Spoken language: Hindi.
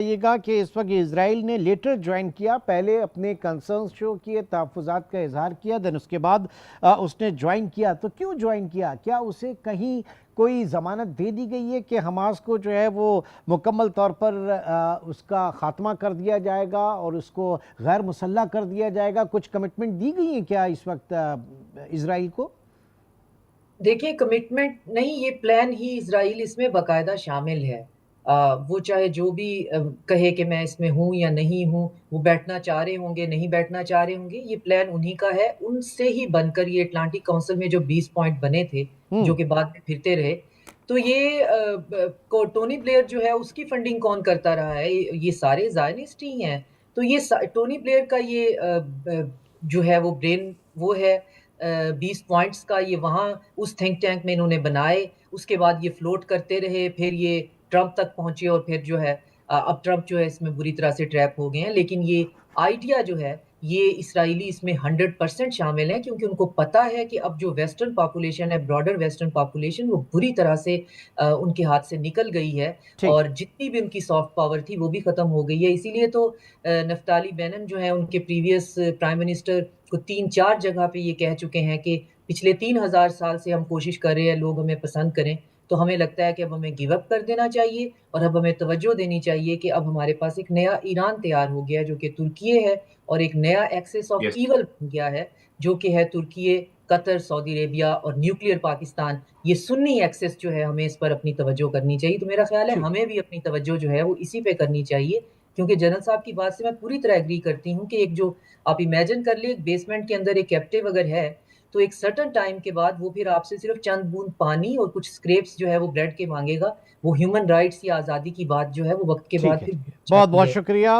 बताइएगा कि इस वक्त इजराइल ने लेटर ज्वाइन किया, पहले अपने कंसर्न्स शो किए, तहफ़्फ़ुज़ात का इजहार किया, देन उसके बाद उसने ज्वाइन किया। तो क्यों ज्वाइन किया? क्या उसे कहीं कोई ज़मानत दे दी गई है कि हमास को जो है वो मुकम्मल तौर पर उसका ख़ात्मा कर दिया जाएगा और उसको गैर मुसल्लह कर दिया जाएगा? कुछ कमिटमेंट दी गई है क्या इस वक्त इजराइल को? देखिए, कमिटमेंट नहीं, ये प्लान ही इज़राइल इसमें बाकायदा शामिल है। वो चाहे जो भी कहे कि मैं इसमें हूँ या नहीं हूँ, वो बैठना चाह रहे होंगे, नहीं बैठना चाह रहे होंगे, ये प्लान उन्हीं का है। उनसे ही बनकर ये अटलांटिक काउंसिल में जो 20 पॉइंट बने थे, जो हम्म। कि बाद में फिरते रहे, तो ये टोनी ब्लेयर जो है उसकी फंडिंग कौन करता रहा है? ये सारे ज़ायनिस्ट ही हैं। तो ये टोनी ब्लेयर का ये जो है वो ब्रेन वो है, 20 पॉइंट्स का ये वहाँ उस थिंक टैंक में इन्होंने बनाए, उसके बाद ये फ्लोट करते रहे, फिर ये ट्रंप तक पहुँचे और फिर जो है अब ट्रंप जो है इसमें बुरी तरह से ट्रैप हो गए हैं। लेकिन ये आइडिया जो है, ये इज़राइली इसमें 100% शामिल हैं, क्योंकि उनको पता है कि अब जो वेस्टर्न पॉपुलेशन है, ब्रॉडर वेस्टर्न पॉपुलेशन, वो बुरी तरह से उनके हाथ से निकल गई है ठीक। और जितनी भी उनकी सॉफ्ट पावर थी, वो भी खत्म हो गई है। इसीलिए तो नफ्ताली बेनेट जो है, उनके प्रीवियस प्राइम मिनिस्टर को 3-4 जगह पे ये कह चुके हैं कि पिछले 3000 साल से हम कोशिश कर रहे हैं लोग हमें पसंद करें, तो हमें लगता है कि अब हमें गिव अप कर देना चाहिए और अब हमें तवज्जो देनी चाहिए कि अब हमारे पास एक नया ईरान तैयार हो गया है, जो कि तुर्की है, और एक नया एक्सिस ऑफ यस। ईवल बन गया है, जो कि है तुर्की, कतर, सऊदी अरेबिया और न्यूक्लियर पाकिस्तान। ये सुन्नी एक्सिस जो है, हमें इस पर अपनी तवज्जो करनी चाहिए। तो मेरा ख़्याल है ठीक। हमें भी अपनी तवज्जो जो है वो इसी पे करनी चाहिए, क्योंकि जनरल साहब की बात से मैं पूरी तरह एग्री करती हूँ कि एक जो आप इमेजिन कर लिए, एक बेसमेंट के अंदर एक कैप्टिव अगर है, तो एक सर्टेन टाइम के बाद वो फिर आपसे सिर्फ़ चंद बूँद पानी और कुछ स्क्रैप्स जो है वो ब्रेड के माँगेगा। वो ह्यूमन राइट्स या आज़ादी की बात जो है वो वक़्त के ठीक बाद है, फिर ठीक है। भूल बहुत जाती बहुत है। शुक्रिया।